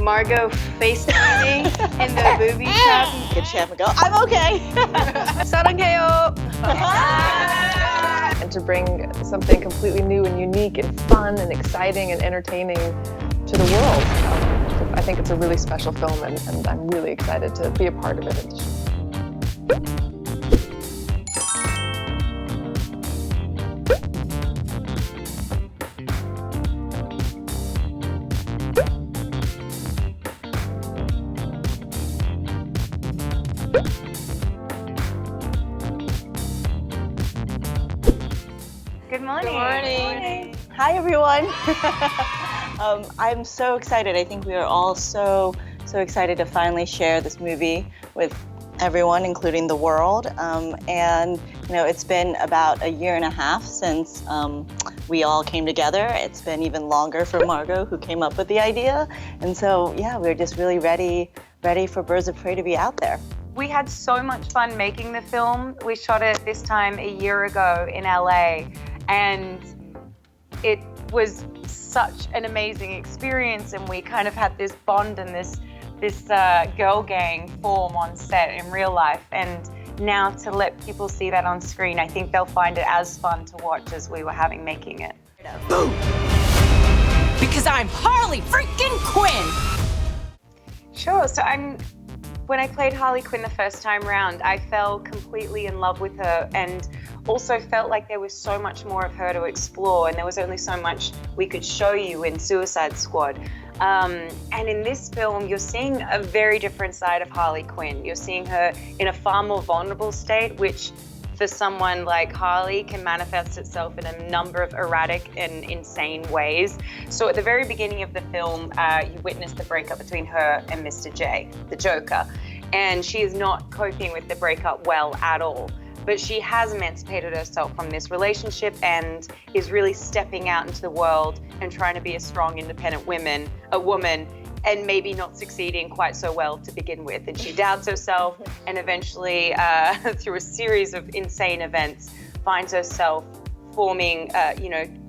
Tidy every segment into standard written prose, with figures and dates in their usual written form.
Margot FaceTimed me in the booby trap. Good chef and go, I'm okay. 사랑해요. And to bring something completely new and unique and fun and exciting and entertaining to the world. I think it's a really special film, and I'm really excited to be a part of it. Good morning. Good morning. Hi, everyone. I'm so excited. I think we are all so excited to finally share this movie with everyone, including the world. And you know, it's been about a year and a half since we all came together. It's been even longer for Margot, who came up with the idea. And so, yeah, we're just really ready for Birds of Prey to be out there. We had so much fun making the film. We shot it this time a year ago in LA, and it was such an amazing experience, and we kind of had this bond and this girl gang form on set in real life. And now to let people see that on screen, I think they'll find it as fun to watch as we were having making it. Boom! Because I'm Harley freaking Quinn! Sure, so when I played Harley Quinn the first time round, I fell completely in love with her, and also felt like there was so much more of her to explore, and there was only so much we could show you in Suicide Squad. And in this film, you're seeing a very different side of Harley Quinn. You're seeing her in a far more vulnerable state, which for someone like Harley can manifest itself in a number of erratic and insane ways. So at the very beginning of the film, you witness the breakup between her and Mr. J, the Joker. And she is not coping with the breakup well at all. But she has emancipated herself from this relationship and is really stepping out into the world and trying to be a strong, independent woman, and maybe not succeeding quite so well to begin with. And she doubts herself, and eventually, through a series of insane events, finds herself forming,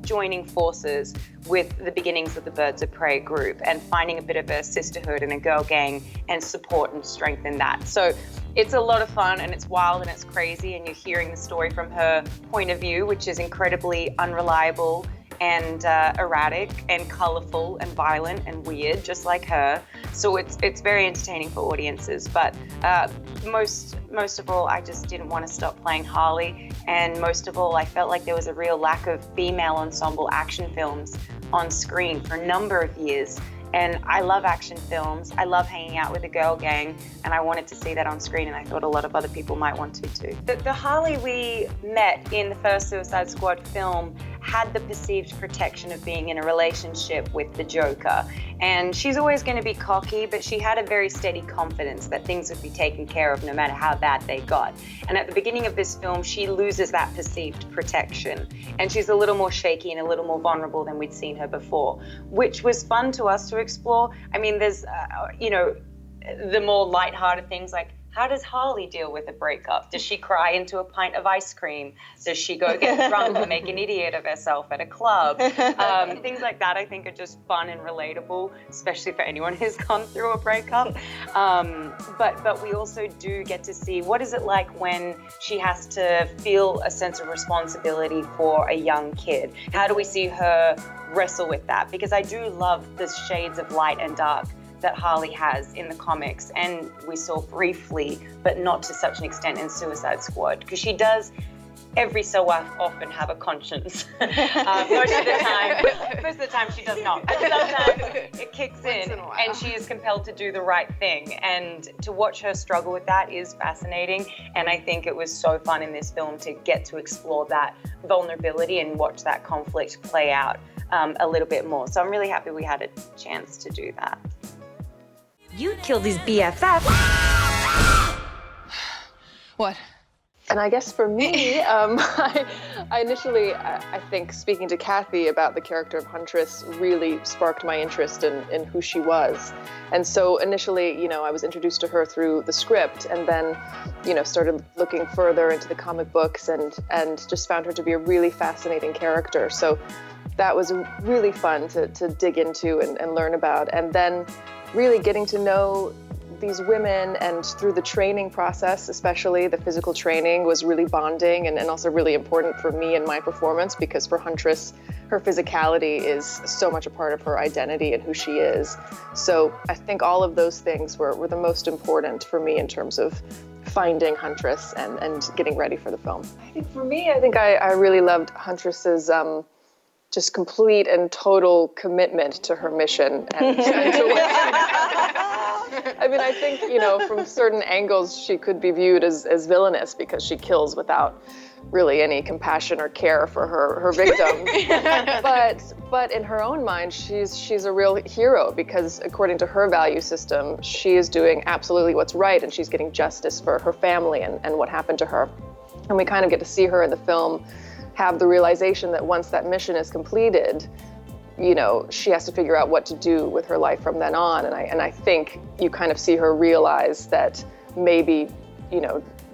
joining forces with the beginnings of the Birds of Prey group and finding a bit of a sisterhood and a girl gang and support and strength in that. So it's a lot of fun, and it's wild and it's crazy, and you're hearing the story from her point of view, which is incredibly unreliable and erratic and colorful and violent and weird, just like her. So it's very entertaining for audiences. But most of all, I just didn't want to stop playing Harley. And most of all, I felt like there was a real lack of female ensemble action films on screen for a number of years. And I love action films. I love hanging out with a girl gang, and I wanted to see that on screen, and I thought a lot of other people might want to too. The Harley we met in the first Suicide Squad film had the perceived protection of being in a relationship with the Joker. And she's always going to be cocky, but she had a very steady confidence that things would be taken care of no matter how bad they got. And at the beginning of this film, she loses that perceived protection. And she's a little more shaky and a little more vulnerable than we'd seen her before, which was fun to us to explore. I mean, there's, the more lighthearted things like, how does Harley deal with a breakup? Does she cry into a pint of ice cream? Does she go get drunk and make an idiot of herself at a club? Things like that I think are just fun and relatable, especially for anyone who's gone through a breakup. But we also do get to see what is it like when she has to feel a sense of responsibility for a young kid. How do we see her wrestle with that? Because I do love the shades of light and dark that Harley has in the comics, and we saw briefly, but not to such an extent in Suicide Squad, because she does every so often have a conscience. Most of the time she does not, but sometimes it kicks in and she is compelled to do the right thing, and to watch her struggle with that is fascinating. And I think it was so fun in this film to get to explore that vulnerability and watch that conflict play out a little bit more. So I'm really happy we had a chance to do that. You'd kill these BFFs. What? And I guess for me, I initially, I think speaking to Kathy about the character of Huntress really sparked my interest in who she was. And so initially, I was introduced to her through the script, and then, started looking further into the comic books and just found her to be a really fascinating character. So that was really fun to dig into and learn about. And then really getting to know these women, and through the training process, especially the physical training, was really bonding and also really important for me and my performance, because for Huntress, her physicality is so much a part of her identity and who she is. So I think all of those things were the most important for me in terms of finding Huntress and getting ready for the film. I think for me, I really loved Huntress's just complete and total commitment to her mission and to what I mean, I think, from certain angles, she could be viewed as villainous because she kills without really any compassion or care for her victim. but in her own mind, she's a real hero, because according to her value system, she is doing absolutely what's right, and she's getting justice for her family and what happened to her. And we kind of get to see her in the film have the realization that once that mission is completed, she has to figure out what to do with her life from then on. And I think you kind of see her realize that maybe,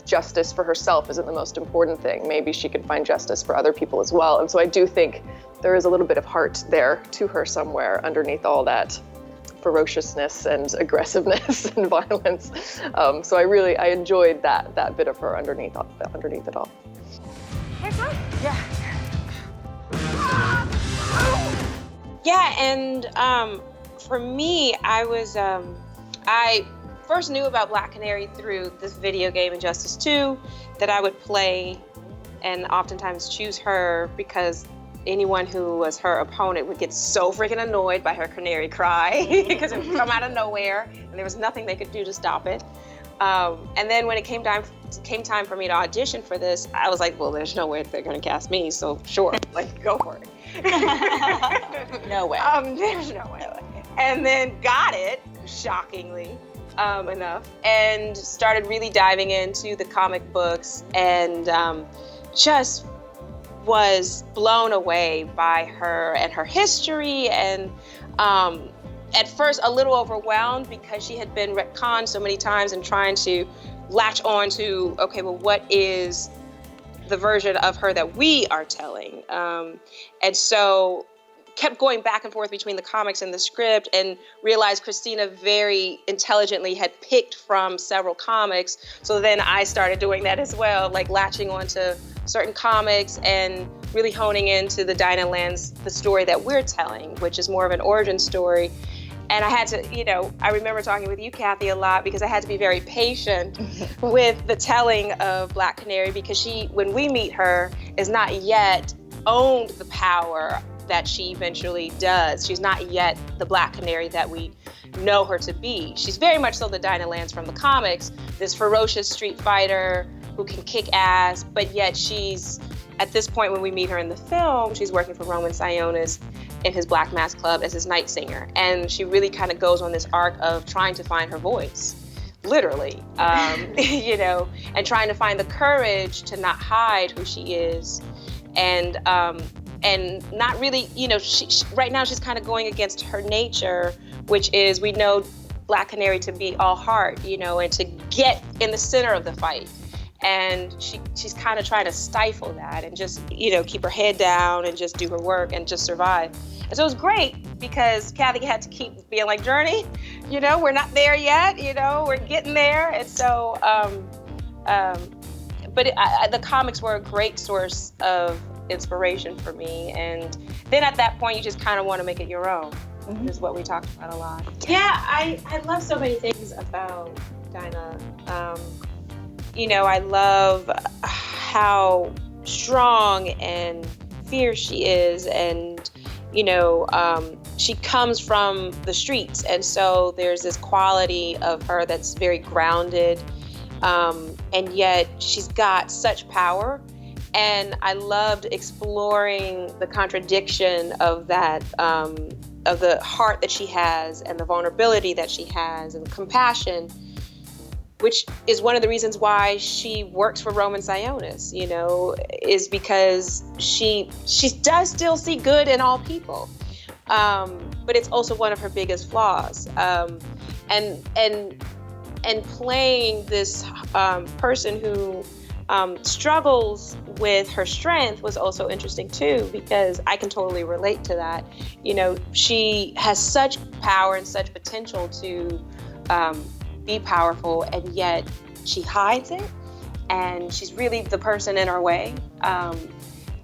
justice for herself isn't the most important thing. Maybe she can find justice for other people as well. And so I do think there is a little bit of heart there to her somewhere underneath all that ferociousness and aggressiveness and violence. So I enjoyed that bit of her underneath it all. Yeah, and for me, I first knew about Black Canary through this video game, Injustice 2, that I would play and oftentimes choose her because anyone who was her opponent would get so freaking annoyed by her canary cry because it would come out of nowhere and there was nothing they could do to stop it. And then when it came time for me to audition for this, I was like, well, there's no way they're gonna cast me, so sure, go for it. No way. There's no way. And then got it, shockingly enough, and started really diving into the comic books, and just was blown away by her and her history, and at first a little overwhelmed because she had been retconned so many times and trying to latch on to, okay, well, what is the version of her that we are telling? And so kept going back and forth between the comics and the script, and realized Christina very intelligently had picked from several comics. So then I started doing that as well, latching onto certain comics and really honing into the Dinah Lands, the story that we're telling, which is more of an origin story. And I had to, I remember talking with you, Kathy, a lot, because I had to be very patient with the telling of Black Canary, because she, when we meet her, is not yet owned the power that she eventually does. She's not yet the Black Canary that we know her to be. She's very much so the Dinah Lands from the comics, this ferocious street fighter who can kick ass, but yet she's, at this point when we meet her in the film, she's working for Roman Sionis in his Black Mass Club as his night singer. And she really kind of goes on this arc of trying to find her voice, literally, and trying to find the courage to not hide who she is. And not really, she, right now she's kind of going against her nature, which is, we know Black Canary to be all heart, and to get in the center of the fight. And she's kind of trying to stifle that and just, keep her head down and just do her work and just survive. And so it was great because Kathy had to keep being like, Journey, we're not there yet, we're getting there. And so, the comics were a great source of inspiration for me. And then at that point, you just kind of want to make it your own, which is what we talked about a lot. Yeah, I love so many things about Dinah. I love how strong and fierce she is, and she comes from the streets, and so there's this quality of her that's very grounded, and yet she's got such power. And I loved exploring the contradiction of that, of the heart that she has and the vulnerability that she has and the compassion, which is one of the reasons why she works for Roman Sionis, is because she does still see good in all people. But it's also one of her biggest flaws. And playing this person who struggles with her strength was also interesting too, because I can totally relate to that. You know, she has such power and such potential to be powerful, and yet she hides it, and she's really the person in her way.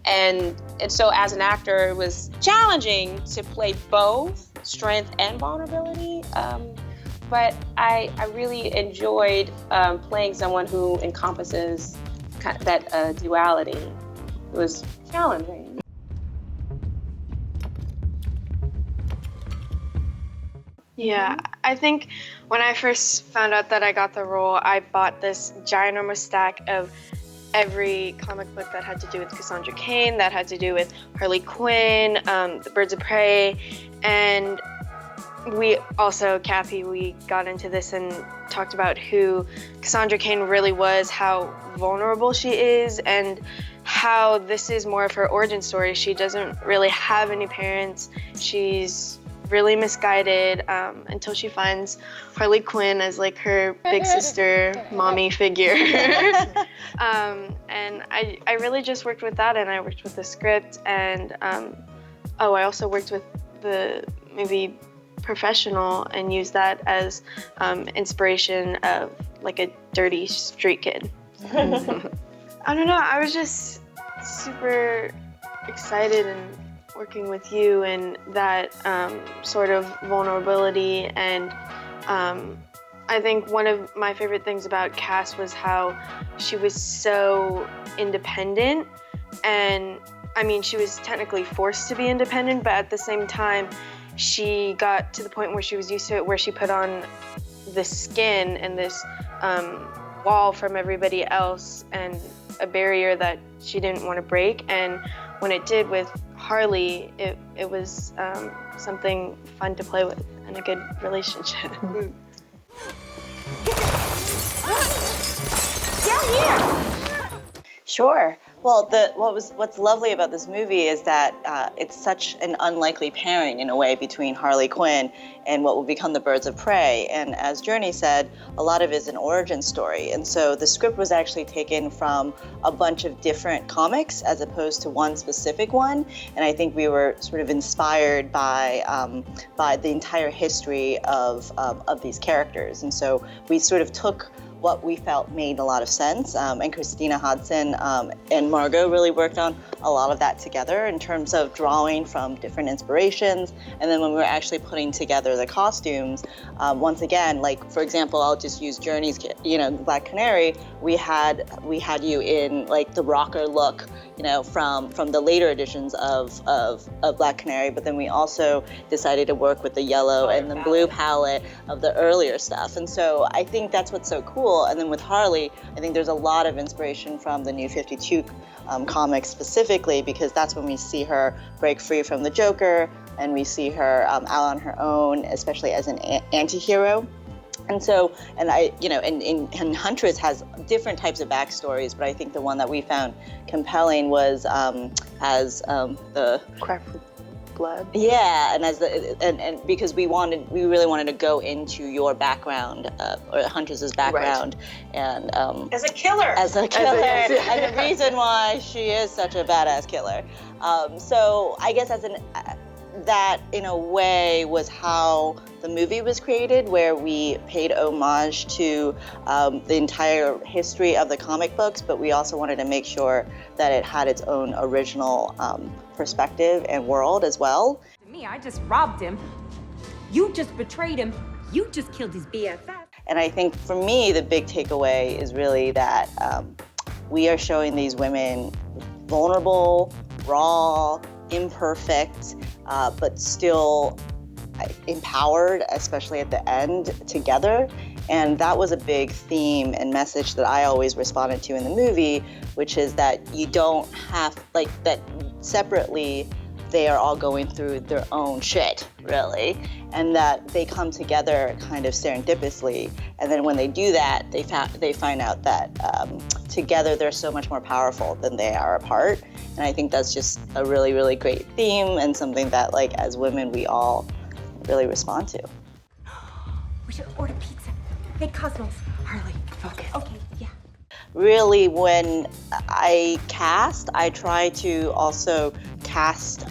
And so as an actor, it was challenging to play both strength and vulnerability. But I really enjoyed playing someone who encompasses kind of that duality. It was challenging. Yeah, I think when I first found out that I got the role, I bought this ginormous stack of every comic book that had to do with Cassandra Cain, that had to do with Harley Quinn, the Birds of Prey, and we also, Kathy, we got into this and talked about who Cassandra Cain really was, how vulnerable she is, and how this is more of her origin story. She doesn't really have any parents. She's really misguided until she finds Harley Quinn as like her big sister, mommy figure. And I really just worked with that, and I worked with the script, and I also worked with the movie Professional and used that as inspiration of like a dirty street kid. I don't know, I was just super excited and working with you and that sort of vulnerability, and I think one of my favorite things about Cass was how she was so independent, and I mean she was technically forced to be independent, but at the same time she got to the point where she was used to it, where she put on this skin and this wall from everybody else and a barrier that she didn't want to break, and when it did with Harley, it was something fun to play with and a good relationship. Down here! Sure. Well, what's lovely about this movie is that it's such an unlikely pairing in a way between Harley Quinn and what will become the Birds of Prey. And as Journey said, a lot of it is an origin story. And so the script was actually taken from a bunch of different comics as opposed to one specific one. And I think we were sort of inspired by the entire history of these characters. And so we sort of took what we felt made a lot of sense. And Christina Hodson and Margot really worked on a lot of that together in terms of drawing from different inspirations. And then when we were actually putting together the costumes, once again, like for example, I'll just use Journey's, Black Canary. We had you in like the rocker look, from the later editions of Black Canary, but then we also decided to work with the yellow and the blue palette of the earlier stuff. And so I think that's what's so cool. And then with Harley, I think there's a lot of inspiration from the New 52 comics specifically, because that's when we see her break free from the Joker and we see her out on her own, especially as an anti-hero. And so, and Huntress has different types of backstories, but I think the one that we found compelling was as the Crap for blood. Yeah, and because we really wanted to go into your background, or Huntress's background, right. And as a killer, and the reason why she is such a badass killer. So I guess that in a way was how the movie was created, where we paid homage to the entire history of the comic books, but we also wanted to make sure that it had its own original perspective and world as well. To me, I just robbed him. You just betrayed him. You just killed his BFF. And I think for me, the big takeaway is really that we are showing these women vulnerable, raw, imperfect, but still empowered, especially at the end, together. And that was a big theme and message that I always responded to in the movie, which is that you don't have, that separately, they are all going through their own shit, really, and that they come together kind of serendipitously. And then when they do that, they find out that together they're so much more powerful than they are apart. And I think that's just a really, really great theme, and something that, as women, we all really respond to. We should order pizza. Hey, Cosmos. Harley. Okay. Okay, yeah. really when I cast, I try to also cast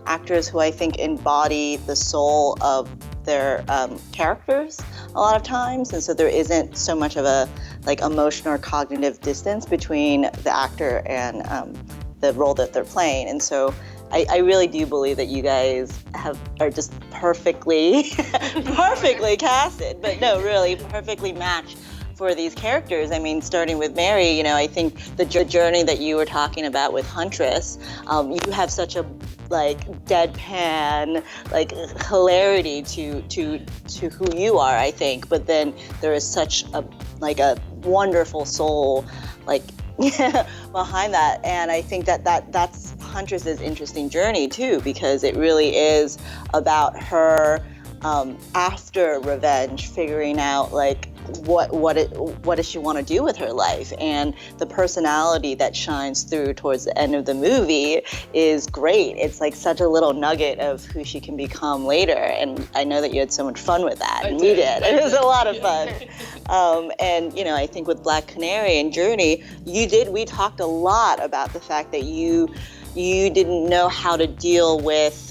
actors who I think embody the soul of their characters a lot of times, and so there isn't so much of a like emotional or cognitive distance between the actor and the role that they're playing. And so I really do believe that you guys are just perfectly casted, but no, really perfectly matched for these characters. I mean, starting with Mary, you know, I think the journey that you were talking about with Huntress, you have such a like deadpan, like hilarity to who you are, I think. But then there is such a wonderful soul, like behind that, and I think that's Huntress's interesting journey too, because it really is about her after revenge, figuring out like what does she want to do with her life, and the personality that shines through towards the end of the movie is great. It's like such a little nugget of who she can become later, and I know that you had so much fun with that, and we did. It was a lot of fun. And you know, I think with Black Canary and Journey, we talked a lot about the fact that you didn't know how to deal with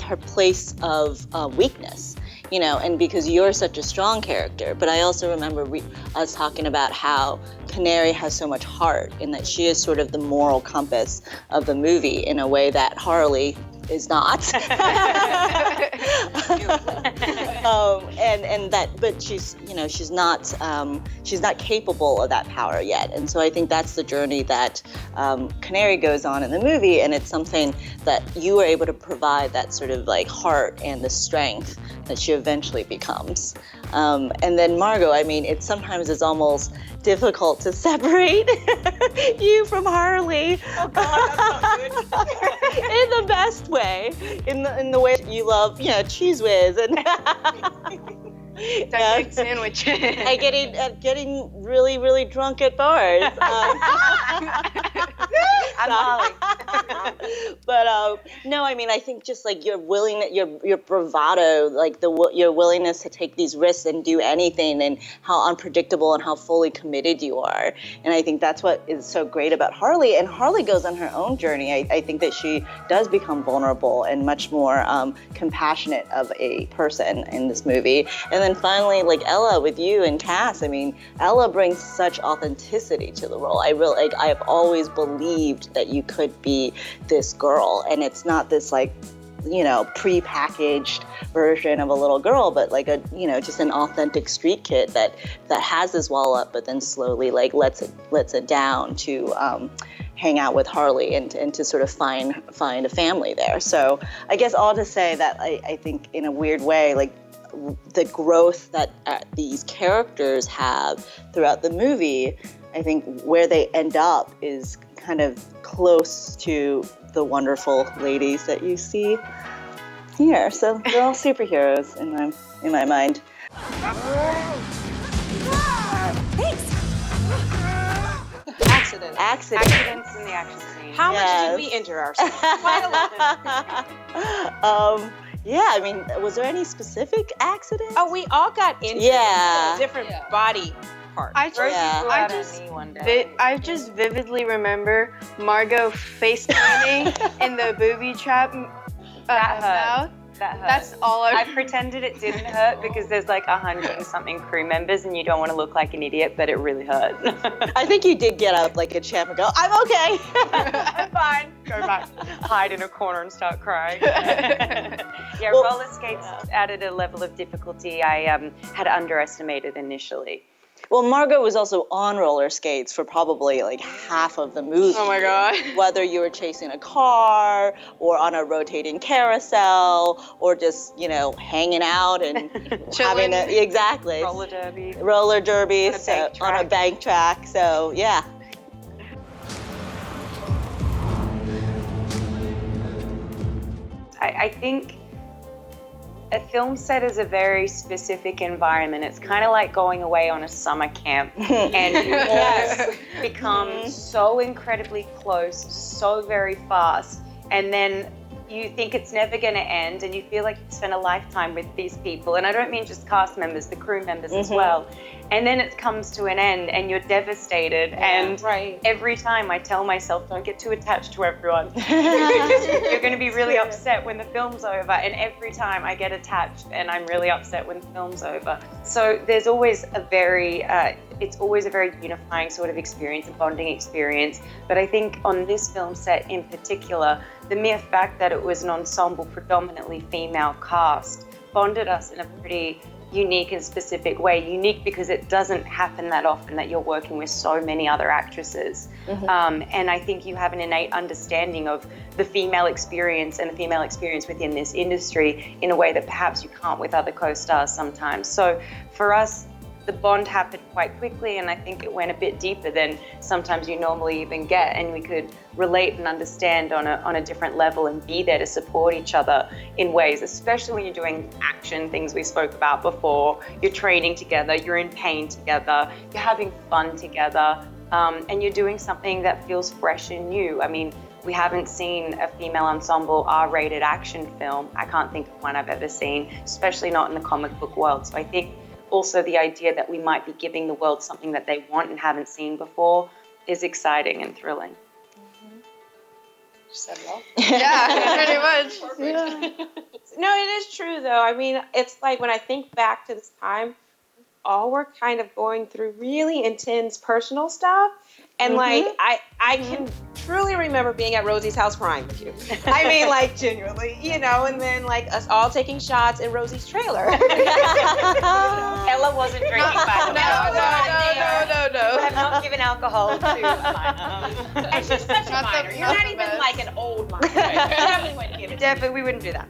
her place of weakness, you know, and because you're such a strong character. But I also remember us talking about how Canary has so much heart, and that she is sort of the moral compass of the movie in a way that Harley is not. But she's not capable of that power yet. And so I think that's the journey that Canary goes on in the movie, and it's something that you were able to provide, that sort of like heart and the strength that she eventually becomes. And then Margot, I mean, it sometimes is almost difficult to separate you from Harley. Oh God, that's not good. In the best way, in the way you love, you know, Cheese Whiz and Big sandwich. and getting really, really drunk at bars. I'm Holly. But no, I mean, I think just like your bravado, like your willingness to take these risks and do anything, and how unpredictable and how fully committed you are. And I think that's what is so great about Harley. And Harley goes on her own journey. I think that she does become vulnerable and much more compassionate of a person in this movie. And then finally, like Ella with you and Cass, I mean, Ella brings such authenticity to the role. I have always believed that you could be this girl, and it's not this like, you know, pre-packaged version of a little girl, but like a, you know, just an authentic street kid that has this wall up, but then slowly like lets it down to hang out with Harley and to sort of find a family there. So I guess all to say that I think in a weird way, like the growth that these characters have throughout the movie, I think where they end up is kind of close to the wonderful ladies that you see here. So they're all superheroes in my mind. Thanks. Accidents in the action scene. How much did we injure ourselves? Quite a lot. Yeah, I mean, was there any specific accidents? Oh, we all got injured. Yeah. Different body parts. I just vividly remember Margot face planting in the booby trap That hurt. mouth. That hurt. That's all I pretended it didn't hurt because there's like 100 and something crew members and you don't want to look like an idiot, but it really hurt. I think you did get up like a champ and go, I'm okay. I'm fine. Go back, hide in a corner and start crying. Well, roller skates added a level of difficulty I had underestimated initially. Well, Margot was also on roller skates for probably like half of the movie. Oh my God. Whether you were chasing a car or on a rotating carousel or just, you know, hanging out and having exactly. Roller derby on a bank track. So, yeah. I think a film set is a very specific environment. It's kind of like going away on a summer camp and you all become so incredibly close, so very fast. And then you think it's never going to end, and you feel like you've spent a lifetime with these people. And I don't mean just cast members, the crew members as well. And then it comes to an end and you're devastated. And every time I tell myself, don't get too attached to everyone. You're going to be really upset when the film's over. And every time I get attached and I'm really upset when the film's over. So there's always a very, it's always a very unifying sort of experience, a bonding experience. But I think on this film set in particular, the mere fact that it was an ensemble predominantly female cast bonded us in a pretty unique and specific way. Unique because it doesn't happen that often that you're working with so many other actresses. And I think you have an innate understanding of the female experience and the female experience within this industry in a way that perhaps you can't with other co-stars sometimes. So for us, the bond happened quite quickly, and I think it went a bit deeper than sometimes you normally even get, and we could relate and understand on a different level and be there to support each other in ways, especially when you're doing action, things we spoke about before. You're training together, you're in pain together, you're having fun together, and you're doing something that feels fresh and new. I mean, we haven't seen a female ensemble R-rated action film. I can't think of one I've ever seen, especially not in the comic book world. So I think also the idea that we might be giving the world something that they want and haven't seen before is exciting and thrilling. Said well. Yeah, pretty much. No, it is true though. I mean, it's like when I think back to this time, all were kind of going through really intense personal stuff. And like, I can truly remember being at Rosie's house crying with you. I mean, like, genuinely, you know, and then like us all taking shots in Rosie's trailer. Ella wasn't drinking, by the way. No. You have not given alcohol to a minor. And she's such a minor. You're not even like an old minor. Definitely wouldn't give it to Definitely, we wouldn't do that.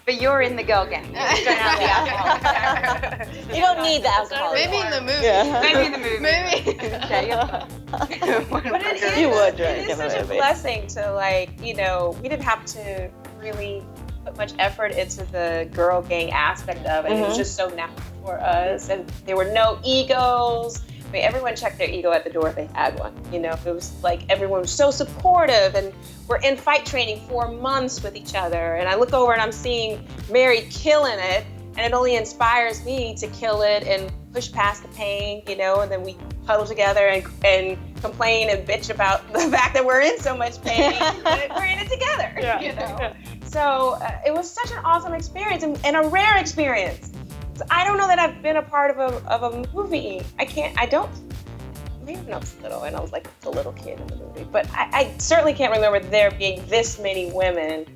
But you're in the girl gang. You don't have the alcohol. You don't need the alcohol. Maybe in the movie. Yeah. Maybe in the movie. Maybe. Okay, you're fine. But it is, You would drink it is in the such a movie. blessing to, like, you know, we didn't have to really put much effort into the girl gang aspect of it. It was just so natural for us, and there were no egos. I mean, everyone checked their ego at the door if they had one. You know, it was like everyone was so supportive, and we're in fight training for months with each other. And I look over and I'm seeing Mary killing it, and it only inspires me to kill it and push past the pain, you know, and then we huddle together and complain and bitch about the fact that we're in so much pain, but we're in it together, you know. So it was such an awesome experience and a rare experience. So I don't know that I've been a part of a movie. Maybe when I was little and I was like a little kid in the movie, but I certainly can't remember there being this many women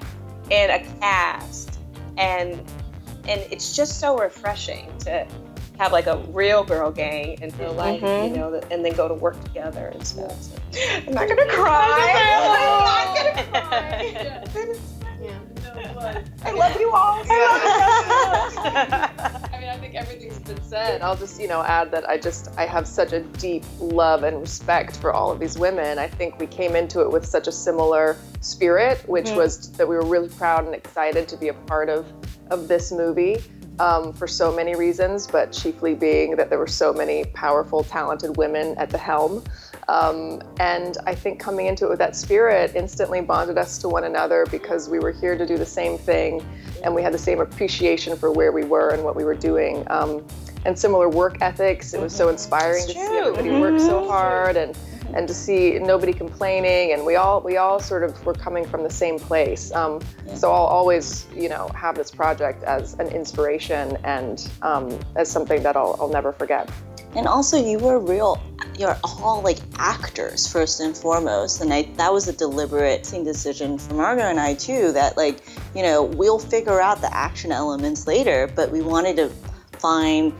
in a cast, and it's just so refreshing to have like a real girl gang and feel like, you know, and then go to work together and stuff. So, I'm not gonna cry. I'm not gonna cry. I love you all. I mean, I think everything's been said. I'll just, add that I have such a deep love and respect for all of these women. I think we came into it with such a similar spirit, which was that we were really proud and excited to be a part of this movie for so many reasons, but chiefly being that there were so many powerful, talented women at the helm. And I think coming into it with that spirit instantly bonded us to one another because we were here to do the same thing and we had the same appreciation for where we were and what we were doing. And similar work ethics. It was so inspiring to see everybody work so hard and to see nobody complaining, and we all sort of were coming from the same place. So I'll always, have this project as an inspiration and as something that I'll never forget. And also you're all like actors first and foremost. And that was a deliberate decision for Margot and I too, that we'll figure out the action elements later, but we wanted to find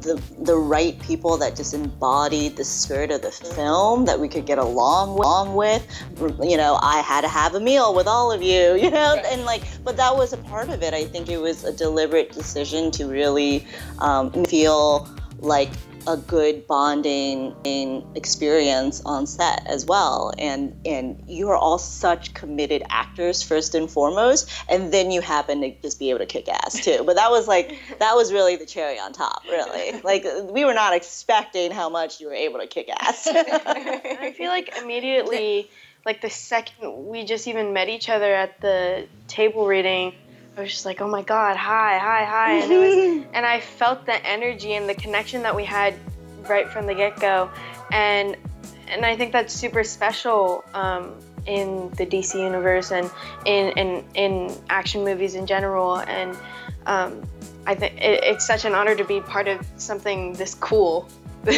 the right people that just embodied the spirit of the film that we could get along with. I had to have a meal with all of you, and but that was a part of it. I think it was a deliberate decision to really feel like a good bonding experience on set as well. And you are all such committed actors first and foremost, and then you happen to just be able to kick ass too. But that was really the cherry on top, really. Like, we were not expecting how much you were able to kick ass. I feel like immediately like the second we just even met each other at the table reading, I was just like, oh my God, hi. And I felt the energy and the connection that we had right from the get-go. And I think that's super special in the DC universe and in action movies in general. And I think it's such an honor to be part of something this cool. Bye.